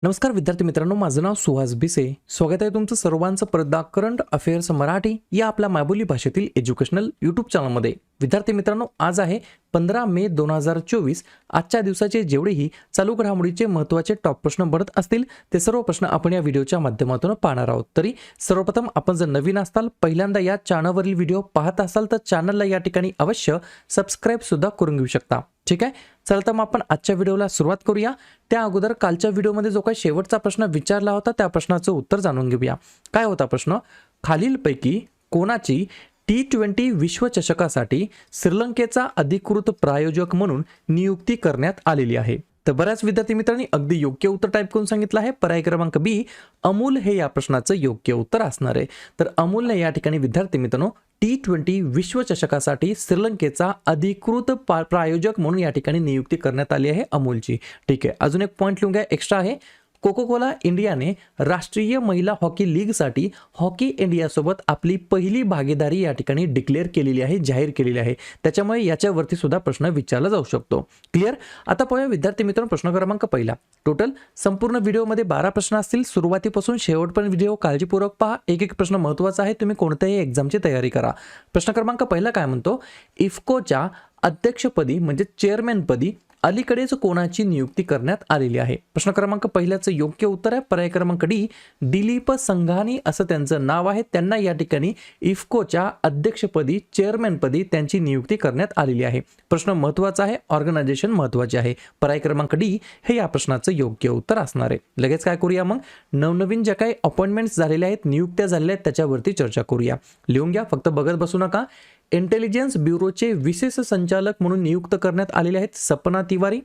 नमस्कार विद्यार्थी मित्रांनो, माझं नाव सुहास भिसे. स्वागत आहे तुमचं सर्वांचं प्रदा करंट अफेअर्स मराठी या आपल्या मायबोली भाषेतील एज्युकेशनल यूट्यूब चॅनलमध्ये. विद्यार्थी मित्रांनो, आज आहे 15 मे 2024. आजच्या दिवसाचे जेवढेही चालू घडामोडीचे महत्त्वाचे टॉप प्रश्न बनत असतील ते सर्व प्रश्न आपण या व्हिडिओच्या माध्यमातून पाहणार आहोत. तरी सर्वप्रथम आपण जर नवीन असाल, पहिल्यांदा या चॅनलवरील व्हिडिओ पाहत असाल तर चॅनलला या ठिकाणी अवश्य सबस्क्राइब सुद्धा करून घेऊ शकता. ठीक आहे, चला तर मग आपण आजच्या व्हिडिओला सुरुवात करूया. त्या अगोदर कालच्या व्हिडिओमध्ये जो काही शेवटचा प्रश्न विचारला होता त्या प्रश्नाचं उत्तर जाणून घेऊया. काय होता प्रश्न? खालीलपैकी कोणाची T20 विश्वचषकासाठी श्रीलंकेचा अधिकृत प्रायोजक म्हणून नियुक्ती करण्यात आलेली आहे? तर बऱ्याच विद्यार्थी मित्रांनी अगदी योग्य उत्तर टाईप करून सांगितलं आहे. पर्याय क्रमांक बी, अमूल हे या प्रश्नाचं योग्य उत्तर असणार आहे. तर अमूलने या ठिकाणी विद्यार्थी मित्रांनो T20 विश्वचषकासाठी श्रीलंकेचा अधिकृत प्रायोजक म्हणून या ठिकाणी नियुक्ती करण्यात आली आहे अमूलची. ठीक आहे, अजून एक पॉईंट लिहून घ्या एक्स्ट्रा आहे. कोको कोला इंडियाने राष्ट्रीय महिला हॉकी लीगसाठी हॉकी इंडियासोबत आपली पहिली भागीदारी या ठिकाणी डिक्लेअर केलेली आहे, जाहीर केलेली आहे. त्याच्यामुळे याच्यावरती सुद्धा प्रश्न विचारला जाऊ शकतो. क्लिअर? आता पाहूया विद्यार्थी मित्रांनो प्रश्न क्रमांक पहिला. टोटल संपूर्ण व्हिडिओमध्ये 12 प्रश्न असतील. सुरुवातीपासून शेवटपर्यंत व्हिडिओ काळजीपूर्वक पहा. एक एक प्रश्न महत्त्वाचा आहे, तुम्ही कोणत्याही एक्झामची तयारी करा. प्रश्न क्रमांक पहिला काय म्हणतो? इफ्कोच्या अध्यक्षपदी म्हणजे चेअरमॅनपदी अलीकडेच कोणाची नियुक्ती करण्यात आलेली आहे? प्रश्न क्रमांक पहिल्याचं योग्य उत्तर आहे पर्याय क्रमांक डी, दिलीप संघानी असं त्यांचं नाव आहे. त्यांना या ठिकाणी इफ्कोच्या अध्यक्षपदी चेअरमॅनपदी त्यांची नियुक्ती करण्यात आलेली आहे. प्रश्न महत्त्वाचा आहे, ऑर्गनायझेशन महत्त्वाचे आहे. पर्याय क्रमांक डी हे या प्रश्नाचं योग्य उत्तर असणार आहे. लगेच काय करूया मग? नवनवीन ज्या काही अपॉइंटमेंट्स झालेल्या आहेत, नियुक्त्या झालेल्या आहेत त्याच्यावरती चर्चा करूया. लिहून घ्या, फक्त बघत बसू नका. इंटेलिजन्स ब्युरोचे विशेष संचालक म्हणून नियुक्त करण्यात आलेले आहेत सपना तिवारी.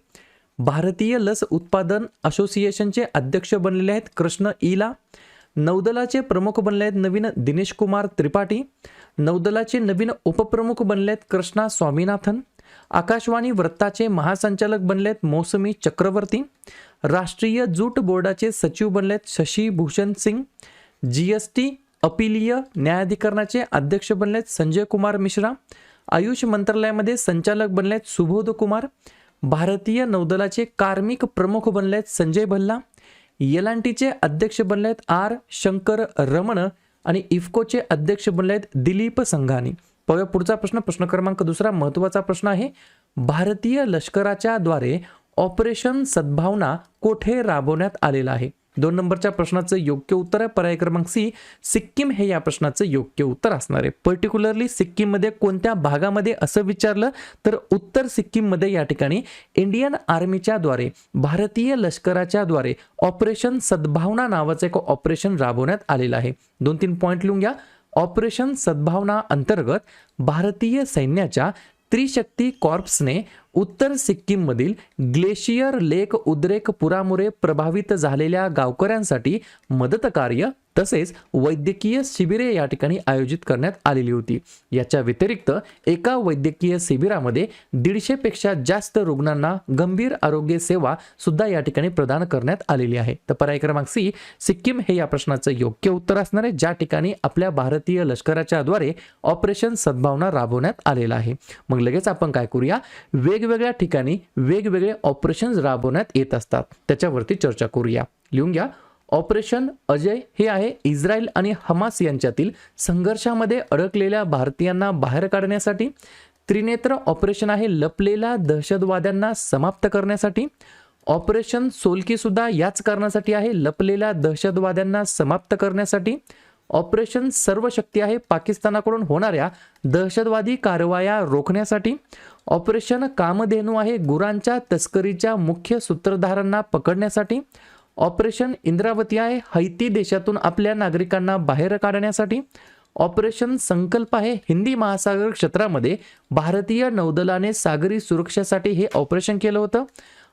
भारतीय लस उत्पादन असोसिएशनचे अध्यक्ष बनलेले आहेत कृष्ण ईला. नौदलाचे प्रमुख बनले आहेत नवीन दिनेश कुमार त्रिपाठी. नौदलाचे नवीन उपप्रमुख बनले आहेत कृष्णा स्वामीनाथन. आकाशवाणी वृत्ताचे महासंचालक बनले आहेत मौसमी चक्रवर्ती. राष्ट्रीय जूट बोर्डाचे सचिव बनले आहेत शशी भूषण सिंग. जीएसटी अपीलीय न्यायाधिकरणाचे अध्यक्ष बनलेत संजय कुमार मिश्रा. आयुष मंत्रालयामध्ये संचालक बनलेत सुबोध कुमार. भारतीय नौदलाचे कार्मिक प्रमुख बनलेत संजय भल्ला. एल&टीचे अध्यक्ष बनलेत आर शंकर रमण आणि इफ्कोचे अध्यक्ष बनलेत दिलीप संघानी. पाहूया पुढचा प्रश्न. प्रश्न क्रमांक दुसरा महत्त्वाचा प्रश्न आहे. भारतीय लष्कराच्या द्वारे ऑपरेशन सद्भावना कोठे राबवण्यात आलेला आहे? 2 नंबरच्या प्रश्नाचं योग्य उत्तर आहे पर्याय क्रमांक सी, सिक्कीम हे या प्रश्नाचं योग्य उत्तर असणार आहे. पर्टिक्युलरली सिक्कीममध्ये कोणत्या भागामध्ये असं विचारलं तर उत्तर सिक्कीममध्ये या ठिकाणी इंडियन आर्मीच्या द्वारे भारतीय लष्कराच्या द्वारे ऑपरेशन सद्भावना नावाचं एक ऑपरेशन राबवण्यात आलेलं आहे. 2-3 पॉईंट लिहून घ्या. ऑपरेशन सद्भावना अंतर्गत भारतीय सैन्याच्या त्रिशक्ती कॉर्प्सने उत्तर सिक्कीममधील ग्लेशियर लेक उद्रेक पुरामुळे प्रभावित झालेल्या गावकऱ्यांसाठी मदत कार्य तसेच वैद्यकीय शिबिरे या ठिकाणी आयोजित करण्यात आलेली होती. याच्या व्यतिरिक्त एका वैद्यकीय शिबिरामध्ये 150 पेक्षा जास्त रुग्णांना गंभीर आरोग्य सेवा सुद्धा या ठिकाणी प्रदान करण्यात आलेली आहे. तर पर्याय क्रमांक सी, सिक्कीम हे या प्रश्नाचं योग्य उत्तर असणार आहे, ज्या ठिकाणी आपल्या भारतीय लष्कराच्या द्वारे ऑपरेशन सद्भावना राबवण्यात आलेला आहे. मग लगेच आपण काय करूया? वेगवेगळ्या ठिकाणी वेगवेगळे ऑपरेशन्स राबवण्यात येत असतात, त्याच्यावरती चर्चा करूया. लिहून घ्या. ऑपरेशन अजय हे आहे इस्रायल आणि हमास यांच्यातील संघर्षामध्ये अडकलेल्या भारतीयांना बाहेर काढण्यासाठी. त्रिनेत्र ऑपरेशन आहे लपलेल्या दहशतवाद्यांना समाप्त करण्यासाठी. ऑपरेशन सोल्की सुद्धा याच कारणासाठी आहे, लपलेल्या दहशतवाद्यांना समाप्त करण्यासाठी. ऑपरेशन सर्वशक्ती आहे पाकिस्तानाकडून होणाऱ्या दहशतवादी कारवाया रोखण्यासाठी. ऑपरेशन कामधेनू आहे गुरांच्या तस्करीच्या मुख्य सूत्रधारांना पकडण्यासाठी. ऑपरेशन इंद्रावती आहे हैती देशातून आपल्या नागरिकांना बाहेर काढण्यासाठी. ऑपरेशन संकल्प आहे हिंदी महासागर क्षेत्रामध्ये भारतीय नौदलाने सागरी सुरक्षेसाठी हे ऑपरेशन केलं होतं.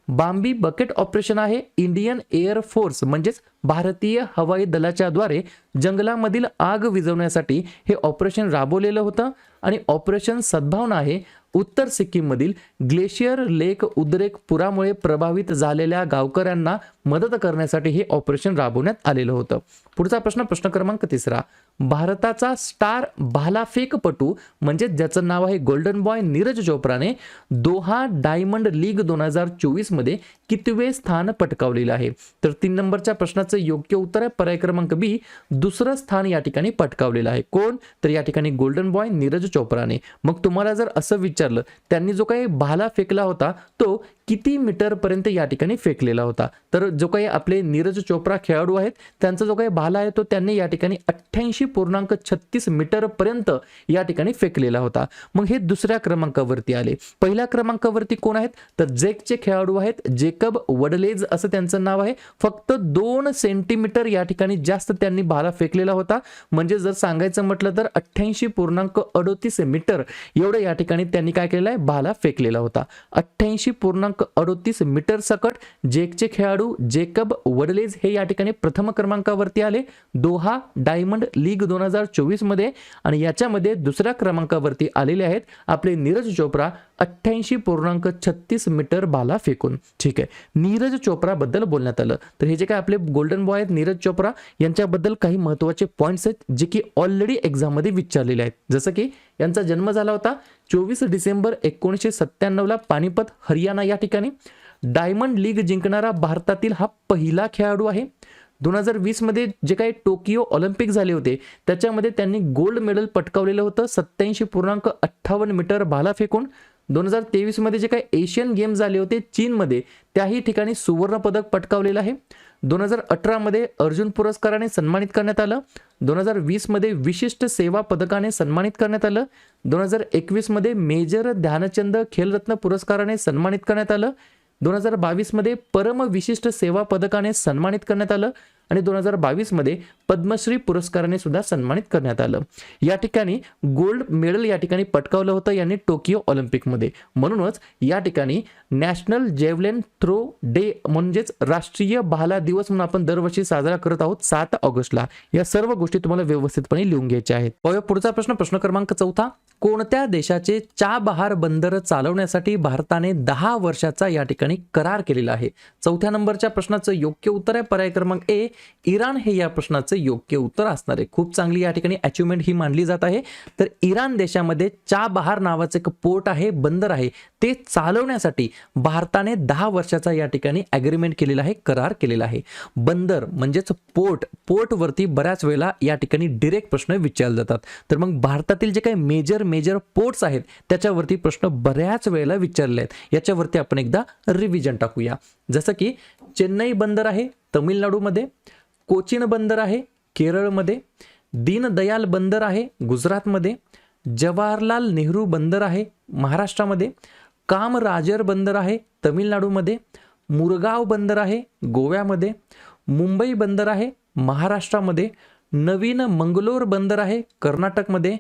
बांबी बकेट ऑपरेशन आहे इंडियन एअर फोर्स म्हणजेच भारतीय हवाई दलाच्या द्वारे जंगलामधील आग विझवण्यासाठी हे ऑपरेशन राबवलेलं होतं. आणि ऑपरेशन सद्भावना आहे उत्तर सिक्कीम मधील ग्लेशियर लेक उद्रेक पुरामुळे प्रभावित झालेल्या गावकऱ्यांना मदत करण्यासाठी हे ऑपरेशन राबवण्यात आलेलं होतं. पुढचा प्रश्न क्रमांक 3. भारताचा स्टार भालाफेकपटू म्हणजे ज्याचं नाव आहे गोल्डन बॉय नीरज चोप्राने दोहा डायमंड लीग 2024 मध्ये कितवे स्थान पटकावलेलं आहे? तर 3 नंबरच्या प्रश्नाचं योग्य उत्तर आहे पर्याय क्रमांक बी, दुसरं स्थान या ठिकाणी पटकावलेलं आहे. कोण? तर या ठिकाणी गोल्डन बॉय नीरज चोप्राने. मग तुम्हाला जर असं विचारलं त्यांनी जो काही भाला फेकला होता तो किती मीटर पर्यंत या ठिकाणी फेकलेला होता? तर जो काही आपले नीरज चोप्रा खेळाडू आहेत त्यांचा जो काही भाला आहे तो त्यांनी या ठिकाणी 88.36 मीटर पर्यंत या ठिकाणी फेकलेला होता. मग हे दुसऱ्या क्रमांकावरती आले. पहिल्या क्रमांकावरती कोण आहेत? तर जेकचे खेळाडू आहेत जेकब वडलेज असं त्यांचं नाव आहे. फक्त 2 सेंटीमीटर या ठिकाणी जास्त त्यांनी भाला फेकलेला होता. म्हणजे जर सांगायचं म्हटलं तर 88.38 मीटर एवढं या ठिकाणी त्यांनी काय केलेलं आहे? भाला फेकलेला होता. 88.38 मीटर सकट जेकचे खेळाडू जेकब वडलेज हे या ठिकाणी प्रथम क्रमांकावरती आले दोहा डायमंड लीग 2024 मध्ये. आणि याच्यामध्ये दुसऱ्या क्रमांकावरती आलेले आहेत आपले नीरज चोप्रा 88.36 मीटर भाला फेकून. ठीक आहे, नीरज चोप्रा बद्दल बोलण्यात आलं. तर हे जे काय आपले गोल्डन बॉय आहेत नीरज चोप्रा यांच्याबद्दल काही महत्त्वाचे पॉइंट्स आहेत जे की ऑलरेडी एक्झाम मध्ये विचारलेले आहेत. जसं की यांचा जन्म झाला होता 24 डिसेंबर 1997 ला पानिपत हरियाणा या ठिकाणी. डायमंड लीग जिंकणारा भारतातील हा पहिला खेळाडू आहे. 2020 मध्ये जे काही टोकियो ऑलिम्पिक झाले होते त्याच्यामध्ये त्यांनी गोल्ड मेडल पटकावलेलं होतं 87.58 मीटर भाला फेकून. 2023 मध्ये जे काही एशियन गेम्स झाले होते चीनमध्ये त्याही ठिकाणी सुवर्ण पदक पटकावलेलं आहे. 2018 मध्ये अर्जुन पुरस्काराने सन्मानित करण्यात आलं. 2020 मध्ये विशिष्ट सेवा पदकाने सन्मानित करण्यात आलं. 2021 मध्ये मेजर ध्यानचंद खेलरत्न पुरस्काराने सन्मानित करण्यात आलं. 2022 मध्ये परम विशिष्ट सेवा पदकाने सन्मानित करण्यात आलं आणि 2022 मध्ये पद्मश्री पुरस्काराने सुद्धा सन्मानित करण्यात आलं. या ठिकाणी गोल्ड मेडल या ठिकाणी पटकावलं होतं यांनी टोकियो ऑलिम्पिक मध्ये. म्हणूनच या ठिकाणी नॅशनल जेव्हलिन थ्रो डे म्हणजेच राष्ट्रीय भाला दिवस म्हणून आपण दरवर्षी साजरा करत आहोत 7 ऑगस्टला. या सर्व गोष्टी तुम्हाला व्यवस्थितपणे लिहून घ्यायच्या आहेत. पुढचा प्रश्न क्रमांक 4. कोणत्या देशाचे चाबहार बंदर चालवण्यासाठी भारताने 10 वर्षाचा या ठिकाणी करार केलेला आहे? 4थ्या नंबरच्या प्रश्नाचं योग्य उत्तर आहे पर्याय क्रमांक ए, इराण हे या प्रश्नाचं योग्य उत्तर असणार आहे. खूप चांगली या ठिकाणी अचिव्हमेंट ही मानली जात आहे. तर इराण देशामध्ये चाबहार नावाचं एक पोर्ट आहे, बंदर आहे, ते चालवण्यासाठी भारताने 10 वर्षाचा या ठिकाणी ॲग्रीमेंट केलेला आहे, करार केलेला आहे. बंदर म्हणजेच पोर्टवरती बऱ्याच वेळेला या ठिकाणी डायरेक्ट प्रश्न विचारले जातात. तर मग भारतातील जे काही मेजर पोर्ट्स आहेत त्याच्यावरती प्रश्न बऱ्याच वेळेला विचारले आहेत. याच्यावरती आपण एकदा रिव्हिजन टाकूया. जसं की चेन्नई बंदर आहे तमिळनाडूमध्ये, कोचीन बंदर आहे केरळमध्ये, दीनदयाल बंदर आहे गुजरातमध्ये, जवाहरलाल नेहरू बंदर आहे महाराष्ट्रामध्ये, कामराजर बंदर आहे तमिळनाडूमध्ये, मुरगाव बंदर आहे गोव्यामध्ये, मुंबई बंदर आहे महाराष्ट्रामध्ये, नवीन मंगलोर बंदर आहे कर्नाटकमध्ये,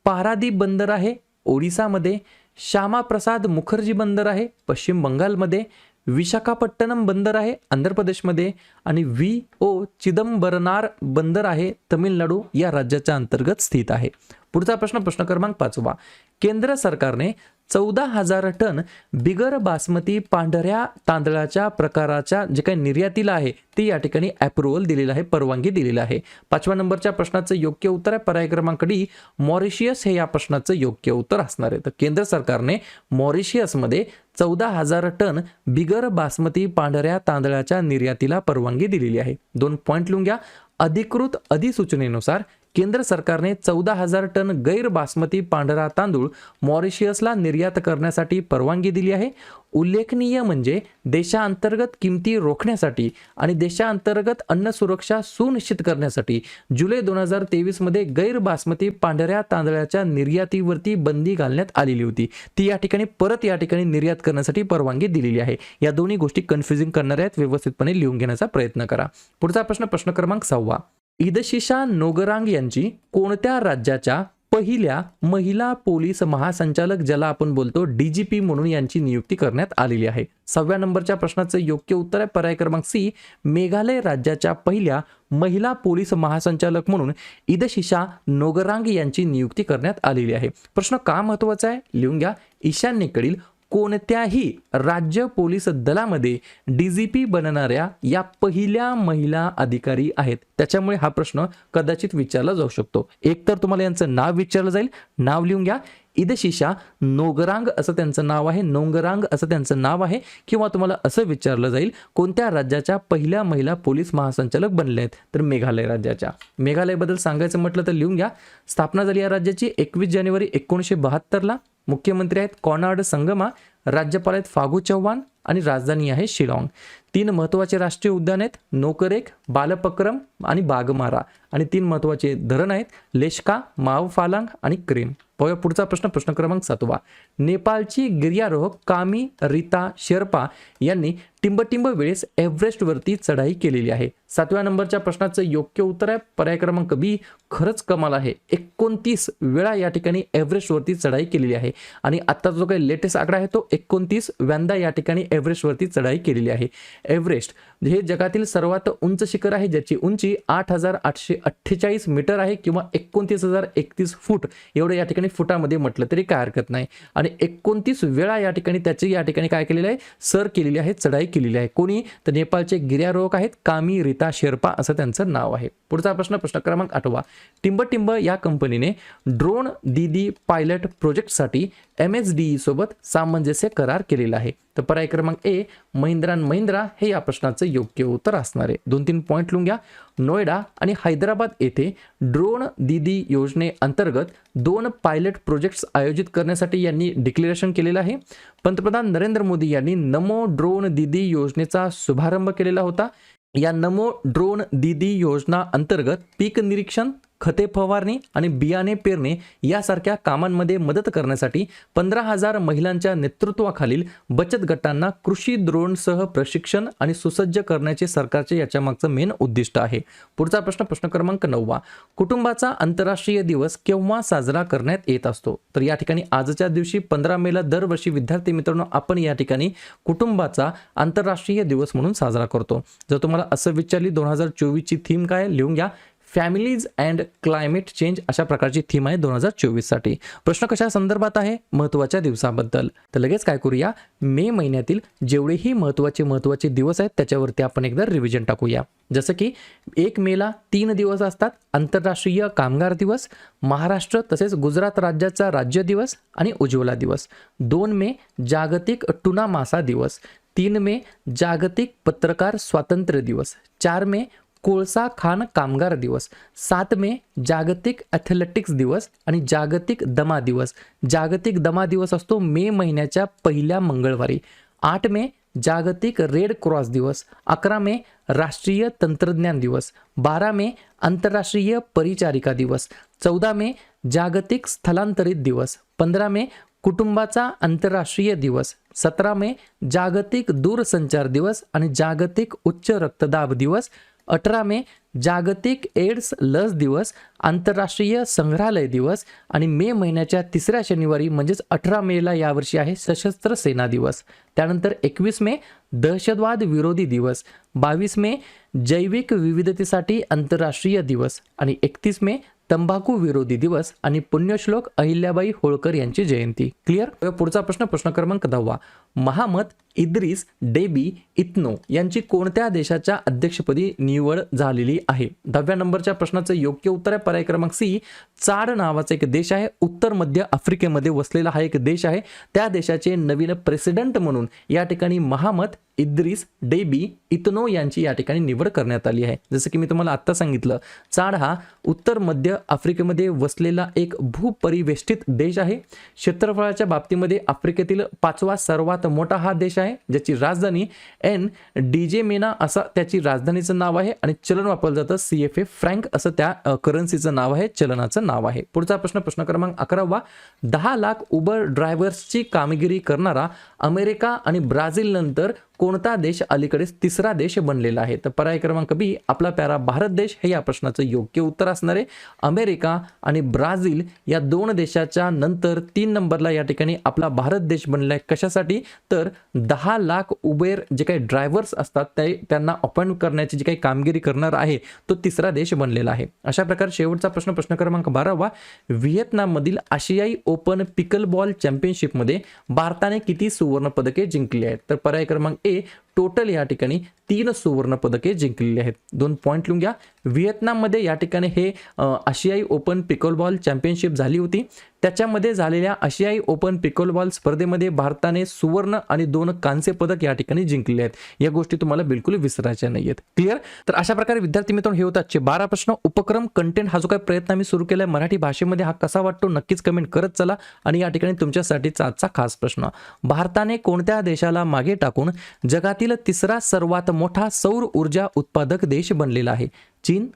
पारादीप बंदर आहे ओडिसामध्ये, श्यामाप्रसाद मुखर्जी बंदर आहे पश्चिम बंगालमध्ये, विशाखापट्टणम बंदर आहे आंध्र प्रदेशमध्ये आणि VO चिदंबरनार बंदर आहे तमिळनाडू या राज्याच्या अंतर्गत स्थित आहे. पुढचा प्रश्न क्रमांक 5. केंद्र सरकारने 14,000 टन बिगर बासमती पांढऱ्या तांदळाच्या प्रकाराच्या जे काही निर्यातीला आहे ती या ठिकाणी अप्रुव्हल दिलेलं आहे, परवानगी दिलेली आहे. 5व्या नंबरच्या प्रश्नाचं योग्य उत्तर आहे पर्याय क्रमांक डी, मॉरिशियस हे या प्रश्नाचं योग्य उत्तर असणार आहे. तर केंद्र सरकारने मॉरिशियसमध्ये 14,000 टन बिगर बासमती पांढऱ्या तांदळाच्या निर्यातीला परवानगी दिलेली आहे. 2 पॉइंट लिहून घ्या. अधिकृत अधिसूचनेनुसार केंद्र सरकारने 14,000 टन गैर बासमती पांढरा तांदूळ मॉरिशियसला निर्यात करण्यासाठी परवानगी दिली आहे. उल्लेखनीय म्हणजे देशांतर्गत किमती रोखण्यासाठी आणि देशांतर्गत अन्न सुरक्षा सुनिश्चित करण्यासाठी जुलै 2023 मध्ये गैर बासमती पांढऱ्या तांदळाच्या निर्यातीवरती बंदी घालण्यात आलेली होती. ती या ठिकाणी परत या ठिकाणी निर्यात करण्यासाठी परवानगी दिलेली आहे. या दोन्ही गोष्टी कन्फ्युजिंग करणाऱ्या आहेत, व्यवस्थितपणे लिहून घेण्याचा प्रयत्न करा. पुढचा प्रश्न क्रमांक 6. ईदशिशा नोगरांग यांची कोणत्या राज्याच्या पहिल्या महिला पोलीस महासंचालक, ज्याला आपण बोलतो डीजीपी म्हणून, यांची नियुक्ती करण्यात आलेली आहे? 6व्या नंबरच्या प्रश्नाचं योग्य उत्तर आहे पर्याय क्रमांक सी, मेघालय राज्याच्या पहिल्या महिला पोलीस महासंचालक म्हणून इदशिशा नोगरांग यांची नियुक्ती करण्यात आलेली आहे. प्रश्न का महत्त्वाचा आहे लिहून घ्या. ईशान्येकडील कोणत्याही राज्य पोलीस दलामध्ये डीजीपी बनणाऱ्या या पहिल्या महिला अधिकारी आहेत. त्याच्यामुळे हा प्रश्न कदाचित विचारला जाऊ शकतो. एक तर तुम्हाला यांचं नाव विचारलं जाईल, नाव लिहून घ्या. इदशिशा नोगरांग असं त्यांचं नाव आहे, नोंगरांग असं त्यांचं नाव आहे. किंवा तुम्हाला असं विचारलं जाईल कोणत्या राज्याच्या पहिल्या महिला पोलीस महासंचालक बनले आहेत, तर मेघालय राज्याच्या. मेघालयबद्दल सांगायचं म्हटलं तर लिहून घ्या. स्थापना झाली या राज्याची 21 जानेवारी 1972ला. मुख्यमंत्री आहेत कॉनार्ड संगमा, राज्यपाल आहेत फागू चौहान आणि राजधानी आहे शिलाँग. 3 महत्त्वाचे राष्ट्रीय उद्यान आहेत, नोकरेक, बालपक्रम आणि बागमारा. आणि 3 महत्त्वाचे धरण आहेत, लेशका, मावफालांग आणि क्रेम. पाहूया पुढचा प्रश्न, प्रश्न क्रमांक 7वा. नेपाळची गिर्यारोहक कामी रीता शेर्पा यांनी टिंबटिंब वेळेस एव्हरेस्टवरती चढाई केलेली आहे. 7व्या नंबरच्या प्रश्नाचं योग्य उत्तर आहे पर्याय क्रमांक बी. खरंच कमाल आहे, 29 वेळा या ठिकाणी एव्हरेस्टवरती चढाई केलेली आहे. आणि आता जो काही लेटेस्ट आकडा आहे तो 29 व्यांदा या ठिकाणी एव्हरेस्टवरती चढाई केलेली आहे. एव्हरेस्ट हे जगातील सर्वात उंच शिखर आहे, ज्याची उंची 8,848 मीटर आहे किंवा 29,031 फूट एवढं या ठिकाणी फुटामध्ये म्हटलं तरी काय हरकत नाही. आणि 29 वेळा या ठिकाणी त्याची या ठिकाणी काय केलेलं आहे, सर केलेली आहे, चढाई केलेली आहे. कोणी, तर नेपाळचे गिर्यारोहक आहेत कामी रीता शेर्पा असं त्यांचं नाव आहे. पुढचा प्रश्न, प्रश्न क्रमांक 8वा. टिंबटिंब या कंपनीने ड्रोन दीदी पायलट प्रोजेक्टसाठी MSDE सोबत सामंजस्य करार केलेला आहे. तर पर्याय क्रमांक ए, महिंद्रा अँड महिंद्रा हे या प्रश्नाचं योग्य उत्तर असणार आहे. 2-3 पॉईंट लिहून घ्या. नोएडा आणि हैदराबाद येथे ड्रोन दीदी योजनेअंतर्गत 2 पायलट प्रोजेक्ट्स आयोजित करण्यासाठी यांनी डिक्लेरेशन केलेलं आहे. पंतप्रधान नरेंद्र मोदी यांनी नमो ड्रोन दीदी योजनेचा शुभारंभ केलेला होता. या नमो ड्रोन दीदी योजना अंतर्गत पीक निरीक्षण, खते फवारणी आणि बियाणे पेरणे यासारख्या कामांमध्ये मदत करण्यासाठी 15,000 महिलांच्या नेतृत्वाखालील बचत गटांना कृषी ड्रोनसह प्रशिक्षण आणि सुसज्ज करण्याचे सरकारचे याच्या मागचं मेन उद्दिष्ट आहे. पुढचा प्रश्न, प्रश्न क्रमांक 9वा. कुटुंबाचा आंतरराष्ट्रीय दिवस केव्हा साजरा करण्यात येत असतो? तर या ठिकाणी आजच्या दिवशी 15 मेला दरवर्षी विद्यार्थी मित्रांनो आपण या ठिकाणी कुटुंबाचा आंतरराष्ट्रीय दिवस म्हणून साजरा करतो. जर तुम्हाला असं विचारली 2024 ची थीम काय, लिहून घ्या. फॅमिलीज अँड क्लायमेट चेंज अशा प्रकारची थीम आहे 2024 साठी. प्रश्न कशा संदर्भात आहे, महत्त्वाच्या दिवसाबद्दल. तर लगेच काय करूया, मे महिन्यातील जेवढेही महत्त्वाचे दिवस आहेत त्याच्यावरती आपण एकदा रिव्हिजन टाकूया. जसं की 1 मेला 3 दिवस असतात, आंतरराष्ट्रीय कामगार दिवस, महाराष्ट्र तसेच गुजरात राज्याचा राज्य दिवस आणि उज्ज्वला दिवस. 2 मे जागतिक टुना मासा दिवस. 3 मे जागतिक पत्रकार स्वातंत्र्य दिवस. 4 मे कोळसा खाण कामगार दिवस. 7 मे जागतिक ॲथलेटिक्स दिवस आणि जागतिक दमा दिवस. जागतिक दमा दिवस असतो मे महिन्याच्या पहिल्या मंगळवारी. 8 मे जागतिक रेड क्रॉस दिवस. 11 मे राष्ट्रीय तंत्रज्ञान दिवस. 12 मे आंतरराष्ट्रीय परिचारिका दिवस. 14 मे जागतिक स्थलांतरित दिवस. 15 मे कुटुंबाचा आंतरराष्ट्रीय दिवस. 17 मे जागतिक दूरसंचार दिवस आणि जागतिक उच्च रक्तदाब दिवस. 18 मे जागतिक एड्स लस दिवस, आंतरराष्ट्रीय संग्रहालय दिवस आणि मे महिन्याच्या 3ऱ्या शनिवारी म्हणजेच 18 मेला यावर्षी आहे सशस्त्र सेना दिवस. त्यानंतर 21 मे दहशतवाद विरोधी दिवस. 22 मे जैविक विविधतेसाठी आंतरराष्ट्रीय दिवस आणि 31 मे तंबाखू विरोधी दिवस आणि पुण्यश्लोक अहिल्याबाई होळकर यांची जयंती. क्लिअर. पुढचा प्रश्न, प्रश्न क्रमांक 10वा. महामत इद्रिस डेबी इत्नो यांची कोणत्या देशाच्या अध्यक्षपदी निवड झालेली आहे? 10व्या नंबरच्या प्रश्नाचं योग्य उत्तर आहे पर्याय क्रमांक सी. चाड नावाचा एक देश आहे, उत्तर मध्य आफ्रिकेमध्ये वसलेला हा एक देश आहे. त्या देशाचे नवीन प्रेसिडेंट म्हणून या ठिकाणी महामत इद्रिस डेबी इत्नो यांची या ठिकाणी निवड करण्यात आली आहे. जसं की मी तुम्हाला आत्ता सांगितलं, चाड हा उत्तर मध्य आफ्रिकेमध्ये वसलेला एक भूपरिवेष्टित देश आहे. क्षेत्रफळाच्या बाबतीमध्ये आफ्रिकेतील 5वा सर्वात मोठा हा देश आहे, ज्याची राजधानी NDJMENA असं त्याची राजधानीचं नाव आहे आणि चलन वापरलं जातं CFA फ्रँक असं त्या करन्सीचं नाव आहे, चलनाचं नाव आहे. पुढचा प्रश्न, प्रश्न क्रमांक 11वा. 10 लाख उबर ड्रायव्हर्सची कामगिरी करणारा अमेरिका आणि ब्राझील नंतर कोणता देश अलीकडेच तिसरा देश बनलेला आहे? तर पर्याय क्रमांक बी आपला प्यारा भारत देश हे या प्रश्नाचं योग्य उत्तर असणार आहे. अमेरिका आणि ब्राझील या 2 देशाच्या नंतर 3 नंबरला या ठिकाणी आपला भारत देश बनला आहे. कशासाठी? तर 10 लाख उबेर जे काही ड्रायव्हर्स असतात त्यांना अपॉइंट करण्याची जी काही कामगिरी करणार आहे तो तिसरा देश बनलेला आहे. अशा प्रकारे शेवटचा प्रश्न क्रमांक 12वा, व्हिएतनाममधील आशियाई ओपन पिकलबॉल चॅम्पियनशिपमध्ये भारताने किती सुवर्ण पदके जिंकली आहेत? तर पर्याय क्रमांक ए टोटल या ठिकाणी 3 सुवर्ण पदके जिंकलेली आहेत. 2 पॉईंट लिहून घ्या. व्हिएतनाममध्ये या ठिकाणी हे आशियाई ओपन पिकलबॉल चॅम्पियनशिप झाली होती. त्याच्यामध्ये झालेल्या आशियाई ओपन पिकलबॉल स्पर्धेमध्ये भारताने सुवर्ण आणि 2 कांस्य पदक या ठिकाणी जिंकले आहेत. या गोष्टी तुम्हाला बिलकुल विसरायच्या नाहीयेत. क्लिअर? तर अशा प्रकारे विद्यार्थी मित्रांनो हे होतात 12 प्रश्न. उपक्रम कंटेंट हा जो काही प्रयत्न आम्ही सुरू केलाय मराठी भाषेमध्ये हा कसा वाटतो नक्कीच कमेंट करत चला. आणि या ठिकाणी तुमच्यासाठीचा आजचा खास प्रश्न, भारताने कोणत्या देशाला मागे टाकून जगातील तिसरा सर्वात मोठा सौर ऊर्जा उत्पादक देश बनलेला आहे? चीन,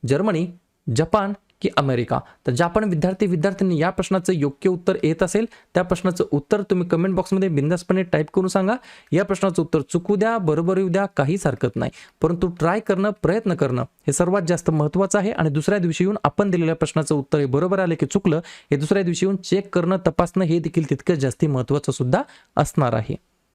जर्मनी, जपान की अमेरिका? तर ज्या पण विद्यार्थ्यांनी या प्रश्नाचं योग्य उत्तर येत असेल त्या प्रश्नाचं उत्तर तुम्ही कमेंट बॉक्समध्ये बिनधास्तपणे टाईप करून सांगा. या प्रश्नाचं उत्तर चुकू द्या, बरोबर येऊ द्या, काहीच हरकत नाही, परंतु ट्राय करणं, प्रयत्न करणं हे सर्वात जास्त महत्त्वाचं आहे. आणि दुसऱ्या दिवशी येऊन आपण दिलेल्या प्रश्नाचं उत्तर हे बरोबर आले की चुकलं हे दुसऱ्या दिवशी येऊन चेक करणं, तपासणं हे देखील तितकं जास्ती महत्त्वाचं सुद्धा असणार आहे.